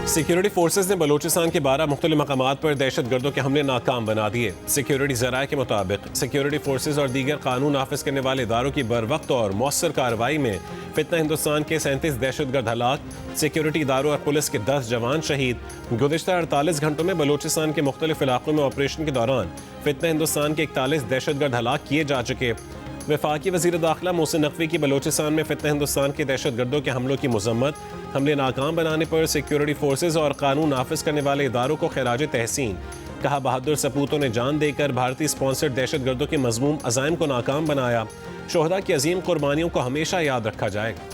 Security forces ने बलोचिस्तान के 12 मुख्तलिफ मकामात पर दहशत गर्दों के हमले नाकाम बना दिए। सिक्योरिटी ज़राए के मुताबिक सिक्योरिटी फोर्सेज और दीगर कानून नाफिज करने वाले इदारों की बर वक्त और मौसर कार्रवाई में फितना हिंदुस्तान के 37 दहशत गर्द हलाक, सिक्योरिटी इदारों और पुलिस के 10 जवान शहीद। गुज़िश्ता 48 घंटों में बलोचिस्तान के मुख्तलिफ इलाकों में ऑपरेशन के दौरान फितना हिंदुस्तान के 41 दहशत गर्द हलाक किए जा चुके। वफाकी वज़ीर दाखिला मोहसिन नकवी की बलोचिस्तान में फितना हिंदुस्तान के दहशत गर्दों के हमलों की मजम्मत, हमले नाकाम बनाने पर सिक्योरिटी फोर्सेज और कानून नाफिज करने वाले इदारों को खिराज तहसीन। कहा, बहादुर सपूतों ने जान देकर भारतीय स्पॉन्सर्ड दहशत गर्दों के मजमूम अज़ाइम को नाकाम बनाया। शोहदा की अजीम कुर्बानियों को हमेशा याद रखा जाएगा।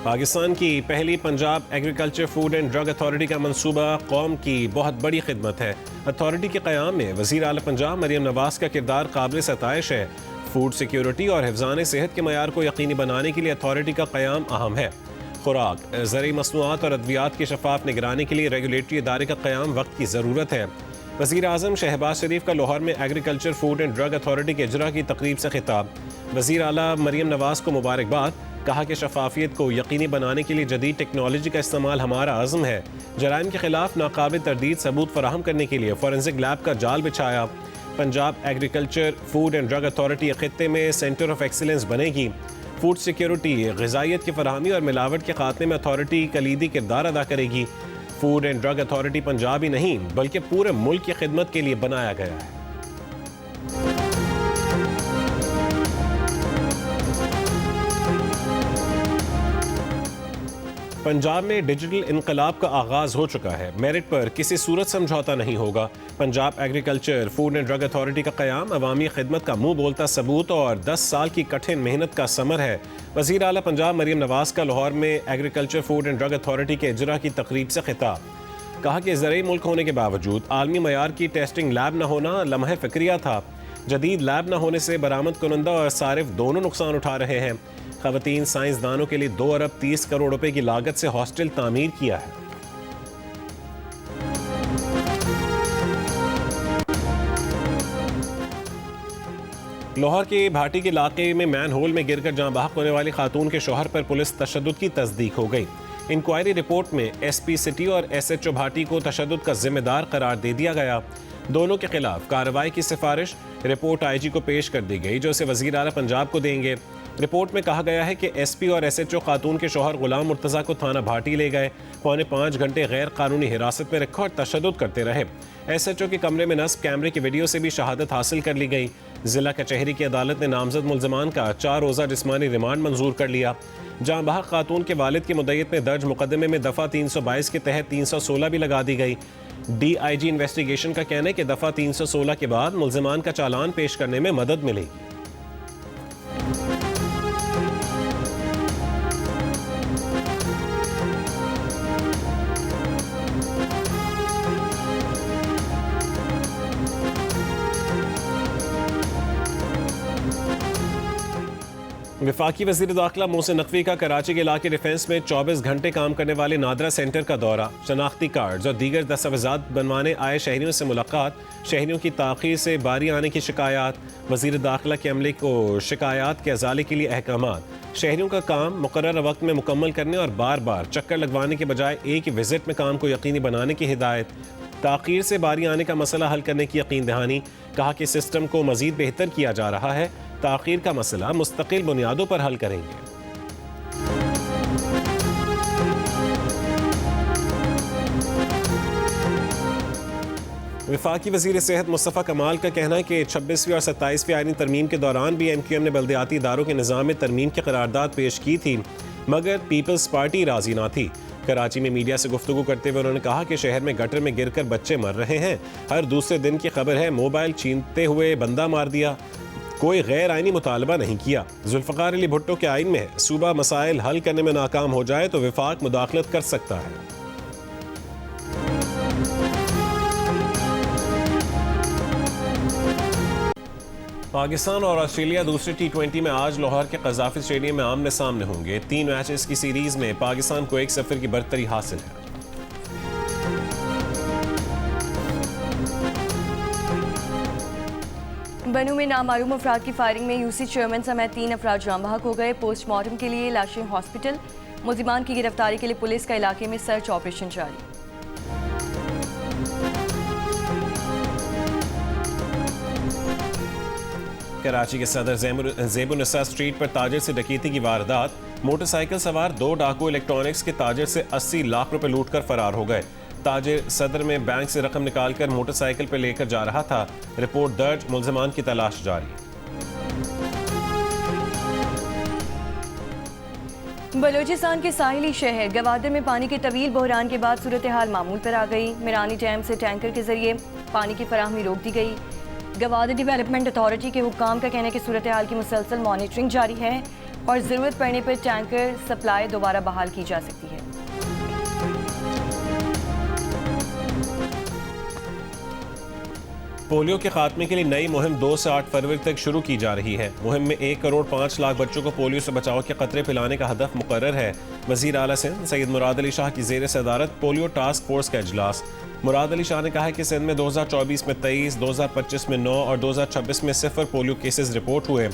पाकिस्तान की पहली Punjab agriculture food and drug authority का मंसूबा कौम की बहुत बड़ी खिदमत है। अथॉरिटी के क़याम में वज़ीर आला पंजाब मरियम नवाज़ का किरदार काबिल सताइश है। फूड सिक्योरिटी और हिफ़्ज़ान सेहत के मयार को यकीनी बनाने के लिए अथॉरिटी का क़याम अहम है। खुराक, ज़रूरी मसनूआत और अद्वियात की शफाफ निगरानी के लिए रेगुलेटरी इदारे का क़याम वक्त की ज़रूरत है। वज़ीर आज़म शहबाज शरीफ का लाहौर में agriculture food and drug authority के इजरा की तकरीब से खिताब। वज़ीर आला मरियम नवाज़ को मुबारकबाद। कहा कि शफाफियत को यकीनी बनाने के लिए जदीद टेक्नोलॉजी का इस्तेमाल हमारा आज़म है। जराइम के खिलाफ नाकाबिल तरदीद सबूत फराहम करने के लिए फॉरेंसिक लैब का जाल बिछाया। Punjab agriculture food and drug authority खित्ते में सेंटर ऑफ एक्सीलेंस बनेगी। फूड सिक्योरिटी, ग़िज़ाइयत की फराहमी और मिलावट के खात्मे में अथॉरिटी कलीदी किरदार अदा करेगी। Food and drug authority Punjab ही नहीं बल्कि पूरे मुल्क की खिदमत के लिए बनाया गया है। पंजाब में डिजिटल इनकलाब का आगाज हो चुका है। मेरिट पर किसी सूरत समझौता नहीं होगा। Punjab agriculture food and drug authority का क़याम अवामी खिदमत का मुंह बोलता सबूत और 10 साल की कठिन मेहनत का समर है। वज़ीर आला पंजाब मरियम नवाज़ का लाहौर में agriculture food and drug authority के इजरा की तकरीब से खिताब। कहा कि ज़रूरी मुल्क होने के बावजूद आलमी मयार की टेस्टिंग लैब न होना लम्हे फ़िक्रिया था। जदीद लैब न होने से बरामद कुनंदा और सारिफ दोनों नुकसान उठा रहे हैं। ख़वातीन साइंसदानों के लिए 2 अरब 30 करोड़ रुपए की लागत से हॉस्टल तामीर किया है। लाहौर के भाटी के इलाके में मैन होल में गिरकर जहां बहक होने वाली खातून के शौहर पर पुलिस तशद्दुद की तस्दीक हो गई। इंक्वायरी रिपोर्ट में एसपी सिटी और एसएचओ भाटी को तशद्दुद का जिम्मेदार करार दे दिया गया। दोनों के खिलाफ कार्रवाई की सिफारिश रिपोर्ट आईजी को पेश कर दी गई, जो उसे वज़ीर आला पंजाब को देंगे। रिपोर्ट में कहा गया है कि एसपी और एसएचओ खातून के शौहर गुलाम मुर्तज़ा को थाना भाटी ले गए, 4.25 घंटे गैर कानूनी हिरासत में रखा और तशद्दुद करते रहे। एसएचओ के कमरे में नस्ब कैमरे की वीडियो से भी शहादत हासिल कर ली गई। जिला कचहरी की अदालत ने नामजद मुल्ज़मान का 4 रोज़ा जिस्मानी रिमांड मंजूर कर लिया। जहां बहक खातून के वालिद की मुद्दत में दर्ज मुकदमे में दफ़ा 322 के तहत 316 भी लगा दी गई। DIG इन्वेस्टिगेशन का कहना है कि दफ़ा 316 के बाद मुल्ज़मान का चालान पेश करने में मदद मिलेगी। वफाकी वज़ीर दाखिला मोहसिन नकवी का कराची के इलाके डिफेंस में 24 घंटे काम करने वाले नादरा सेंटर का दौरा, शनाख्ती कार्ड्स और दीगर दस्तावेज़ात बनवाने आए शहरियों से मुलाकात, शहरियों की ताख़ीर से बारी आने की शिकायत, वज़ीर दाखिला के अमले को शिकायत के अजाले के लिए अहकामात, शहरियों का काम मुकर्रर वक्त में मुकम्मल करने और बार बार चक्कर लगवाने के बजाय एक ही विजिट में काम को यकीनी बनाने की हिदायत, ताख़ीर से बारी आने का मसला हल करने की यकीन दहानी। कहा कि सिस्टम को मज़ीद बेहतर किया जा रहा है, ताख़ीर का मसला मुस्तकिल बुनियादों पर हल करेंगे। वफाकी वज़ीर सेहत मुस्तफ़ा कमाल का कहना है कि 26वीं और 27वीं आईनी तरमीम के दौरान भी MQM ने बल्दियाती इदारों के निज़ाम में तरमीम की करारदाद पेश की थी, मगर पीपल्स पार्टी राजी ना थी। कराची में मीडिया से गुफ्तगू करते हुए उन्होंने कहा कि शहर में गटर में गिरकर बच्चे मर रहे हैं। हर दूसरे दिन की खबर है मोबाइल छीनते हुए बंदा मार दिया। कोई गैर आइनी मुतालबा नहीं किया। जुल्फ़िकार अली भुट्टो के आइन में है, सूबा मसाइल हल करने में नाकाम हो जाए तो विफाक मुदाखलत कर सकता है। पाकिस्तान और ऑस्ट्रेलिया दूसरे T20 में आज लाहौर के क़ज़ाफ़ी स्टेडियम में आमने सामने होंगे। 3 मैचेस की सीरीज में पाकिस्तान को 1-0 की बरतरी हासिल है। बनू में नामालूम अफराद की फायरिंग में यूसी चेयरमैन समेत 3 अफराद जाम बहक हो गए। पोस्टमार्टम के लिए लाशें हॉस्पिटल। मुल्जिमान की गिरफ्तारी के लिए पुलिस का इलाके में सर्च ऑपरेशन जारी। कराची के सदर ज़ेबुन्निसा स्ट्रीट पर ताजिर से डकैती की वारदात। मोटरसाइकिल सवार 2 डाकू इलेक्ट्रॉनिक्स के ताजिर से 80 लाख रुपए लूटकर फरार हो गए। ताजिर सदर में बैंक से रकम निकालकर मोटरसाइकिल पर लेकर जा रहा था। रिपोर्ट दर्ज, मुल्जिमान की तलाश जारी। बलूचिस्तान के साहिली शहर गवादर में पानी के तवील बहरान के बाद सूरत हाल मामूल पर आ गई। मिरानी डैम से टैंकर के जरिए पानी की फराहमी रोक दी गई। गवादर डेवलपमेंट अथॉरिटी के हुक्काम का कहना है कि सूरत हाल की मुसलसल मॉनिटरिंग जारी है और ज़रूरत पड़ने पर टैंकर सप्लाई दोबारा बहाल की जा सकती है। पोलियो के खात्मे के लिए नई मुहिम 2 से 8 फरवरी तक शुरू की जा रही है। मुहिम में 1 करोड़ 5 लाख बच्चों को पोलियो से बचाव के खतरे पिलाने का हदफ मुकर्रर है। वज़ीर आला सिंध सैयद मुराद अली शाह की ज़ेर सदारत पोलियो टास्क फोर्स का इजलास। मुराद अली शाह ने कहा कि सिंध में 2024 में 23, 2025 में 9 और 2026 में 0 पोलियो केसेस रिपोर्ट हुए।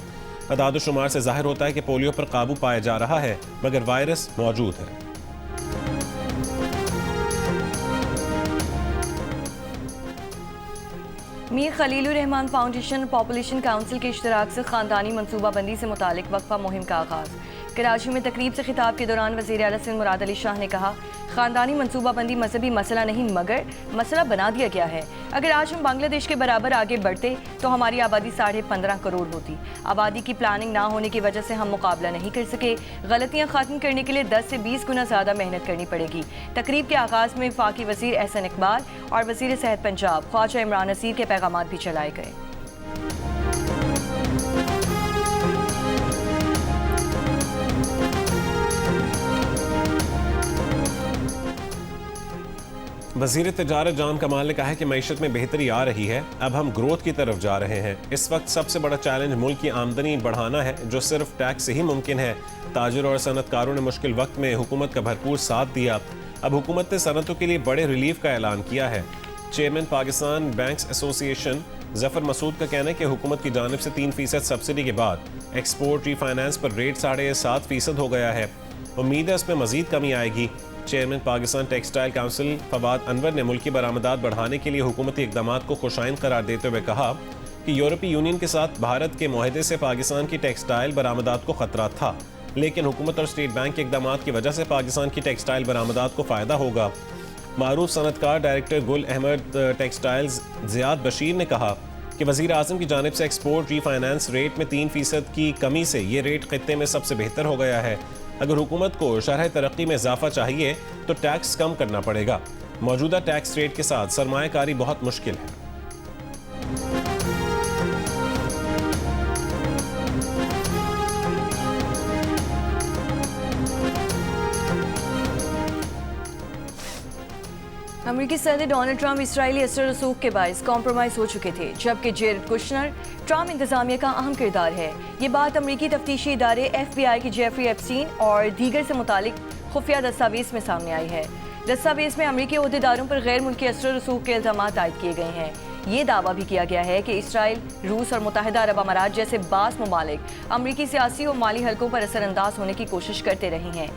अदाद शुमार से जाहिर होता है कि पोलियो पर काबू पाया जा रहा है, मगर वायरस मौजूद है। मीर खलीलुर रहमान फाउंडेशन और पॉपुलेशन काउंसिल के इश्तराक से खानदानी मनसूबाबंदी से मुतालिक वक्फा मुहिम का आगाज़। कराची में तकरीब से खिताब के दौरान वज़ीर आला सिंध मुराद अली शाह ने कहा, ख़ानदानी मनसूबाबंदी मजहबी मसला नहीं मगर मसला बना दिया गया है। अगर आज हम बांग्लादेश के बराबर आगे बढ़ते तो हमारी आबादी 15.5 करोड़ होती। आबादी की प्लानिंग ना होने की वजह से हम मुकाबला नहीं कर सके। गलतियाँ ख़त्म करने के लिए 10 से 20 गुना ज़्यादा मेहनत करनी पड़ेगी। तकरीब के आगाज़ में वफाकी वज़ीर एहसन इकबाल और वज़ीर सेहत पंजाब ख्वाजा इमरान नसीर के पैगामात भी चलाए गए। वज़ीर तिजारत जाम कमाल ने कहा है कि मईशत में बेहतरी आ रही है, अब हम ग्रोथ की तरफ जा रहे हैं। इस वक्त सबसे बड़ा चैलेंज मुल्क की आमदनी बढ़ाना है, जो सिर्फ टैक्स से ही मुमकिन है। ताजिर और सनतकारों ने मुश्किल वक्त में हुकूमत का भरपूर साथ दिया। अब हुकूमत ने सनतों के लिए बड़े रिलीफ का ऐलान किया है। Chairman Pakistan banks association Zafar Masood का कहना है कि हुकूमत की जानिब से 3% सब्सिडी के बाद एक्सपोर्ट रीफाइनेंस पर रेट 7.5% हो गया है। उम्मीद है इसमें मजीद कमी आएगी। Chairman Pakistan textile council Fawad Anwar ने मुल्की बरामदात बढ़ाने के लिए हुकूमती इक़दामात को खुशाइन करार देते हुए कहा कि यूरोपीय यूनियन के साथ भारत के मुआहदे से पाकिस्तान की टेक्सटाइल बरामदात को खतरा था, लेकिन हुकूमत और स्टेट बैंक के इक़दामात की वजह से पाकिस्तान की टेक्सटाइल बरामदात को फ़ायदा होगा। मारूफ सनतकार director Gul Ahmed textiles Ziyad Bashir ने कहा कि वज़ीर आज़म की जानिब से एक्सपोर्ट रीफाइनेंस रेट में 3% की कमी से ये रेट खित्ते में सबसे बेहतर हो गया है। अगर हुकूमत को शरह तरक्की में इजाफा चाहिए तो टैक्स कम करना पड़ेगा। मौजूदा टैक्स रेट के साथ सरमायाकारी बहुत मुश्किल है। अमेरिकी सदर डोनाल्ड ट्रंप इसराइली असर रसूख के बायस कॉम्प्रोमाइज़ हो चुके थे, जबकि जेरेड कुशनर ट्रंप इंतजामिया का अहम किरदार है। ये बात अमेरिकी तफ्तीशी इदारे FBI की जेफरी एप्स्टीन और दीगर से मुतालिक खुफिया दस्तावेज में सामने आई है। दस्तावेज में अमेरिकी ओहदेदारों पर गैर मुल्की असर रसूख के इल्ज़ामात आयद किए गए हैं। ये दावा भी किया गया है कि इसराइल, रूस और मुत्तहिदा अरब अमारात जैसे बास ममालिक अमरीकी सियासी और माली हलकों पर असरअंदाज होने की कोशिश करते रहे हैं।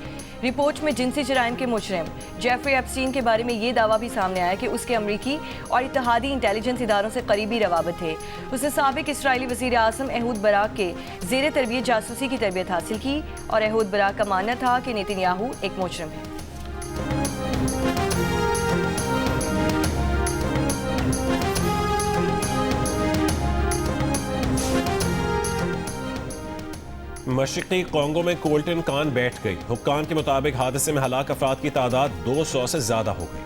रिपोर्ट में जिनसी जराइम के मुजरिम जेफरी एप्स्टीन के बारे में ये दावा भी सामने आया कि उसके अमरीकी और इत्तेहादी इंटेलिजेंस इदारों से करीबी रवाबत थे। उसने साबिक इसराइली वज़ीर आज़म एहूद बराक के ज़ेर तरबियत जासूसी की तरबियत हासिल की और एहूद बराक का मानना था कि नेतन्याहू एक मुजरिम है। मशरक़ी कोंगो में कोल्टन कान बैठ गई। हुक्काम के मुताबिक हादसे में हलाक अफराद की तादाद 200 से ज़्यादा हो गई।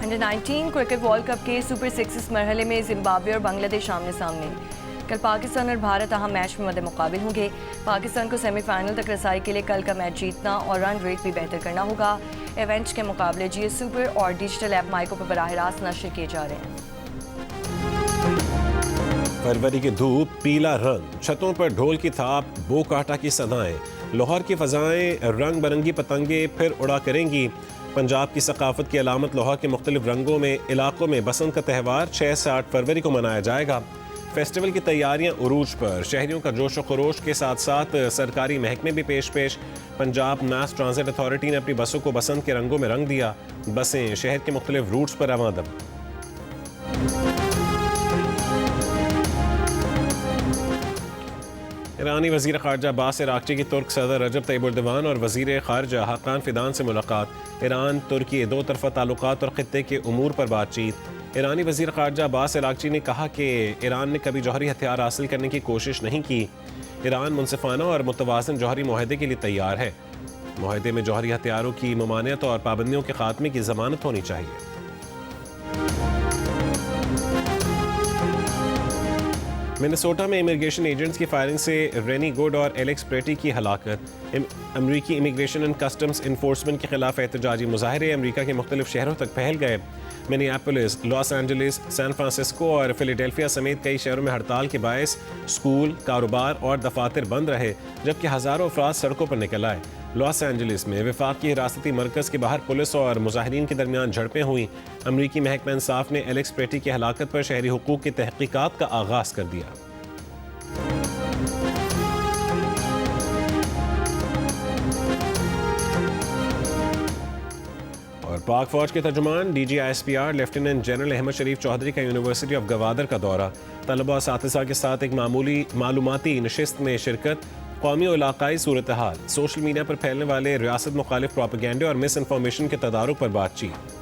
अंडर-19 क्रिकेट वर्ल्ड कप के सुपर 6 मरहले में जिम्बाब्वे और बांग्लादेश आमने सामने। कल पाकिस्तान और भारत अहम मैच में मद्दे मुकाबिल होंगे। पाकिस्तान को सेमीफाइनल तक रसाई के लिए कल का मैच जीतना और रन रेट भी बेहतर करना होगा। इवेंट के मुकाबले GS सुपर और डिजिटल ऐप माइको पर बराह रास्त नशर किए जा रहे हैं। फरवरी की धूप, पीला रंग, छतों पर ढोल की थाप, बो काटा की सदाएं, लाहौर की फजाएं, रंग बिरंगी पतंगे फिर उड़ा करेंगी। पंजाब की सकाफत की अलामत लाहौर के मुख्तलिफ रंगों में इलाकों में बसंत का त्यौहार 6 से 8 फरवरी को मनाया जाएगा। फेस्टिवल की तैयारियां उरूज पर, शहरियों का जोश व खरोश के साथ साथ सरकारी महकमे भी पेश। पंजाब मास ट्रांजिट अथॉरिटी ने अपनी बसों को बसंत के रंगों में रंग दिया। बसें शहर के मुख्तलिफ रूट्स पर रवादम। ईरानी वज़ीर ख़ारजा अब्बास अराग़ची की तुर्क सदर रजब तय्यिब एर्दोग़ान और वज़ीर ख़ारजा हाकान फ़िदान से मुलाकात। ईरान तुर्की दो तरफ़ा ताल्लुकात और ख़ित्ते के उमूर पर बातचीत। ईरानी वज़ीर ख़ारजा अब्बास अराग़ची ने कहा कि ईरान ने कभी जौहरी हथियार हासिल करने की कोशिश नहीं की। ईरान मुनसिफ़ाना और मुतवाज़िन जौहरी मुआहदे के लिए तैयार है। मुआहदे में जौहरी हथियारों की ममानियत और पाबंदियों के ख़ात्मे की ज़मानत होनी चाहिए। मिनेसोटा में इमिग्रेशन एजेंट्स की फायरिंग से रेनी गुड और एलेक्स प्रेटी की हलाकत। अमरीकी इमिग्रेशन एंड कस्टम्स इन्फोर्समेंट के खिलाफ एहतजाजी मुजाहरे अमरीका के मुख्तलिफ शहरों तक फैल गए। Minneapolis, Los Angeles, San Francisco और फिलाडेल्फिया समेत कई शहरों में हड़ताल के बायस स्कूल, कारोबार और दफातर बंद रहे, जबकि हज़ारों अफराद सड़कों पर निकल आए। लॉस एंजलिस में वफाक की हिरासती मरकज़ के बाहर पुलिस और मुजाहिरीन के दरमियान झड़पें हुई। अमरीकी महकमा इंसाफ ने एलेक्स प्रेटी की हलाकत पर शहरी हुकूक की तहकीकात का आगाज़ कर दिया। और पाक फौज के तर्जुमान DGISPR लेफ्टिनेंट जनरल अहमद शरीफ चौधरी का यूनिवर्सिटी ऑफ गवादर का दौरा। तलबा और साथिज़ा के साथ एक मालूमाती नशिस्त में शिरकत। कौमी और इलाकाई सूरत हाल, सोशल मीडिया पर फैलने वाले रियासत मुखालिफ प्रोपेगेंडे और मिस इन्फॉर्मेशन के तदारुक पर बातचीत।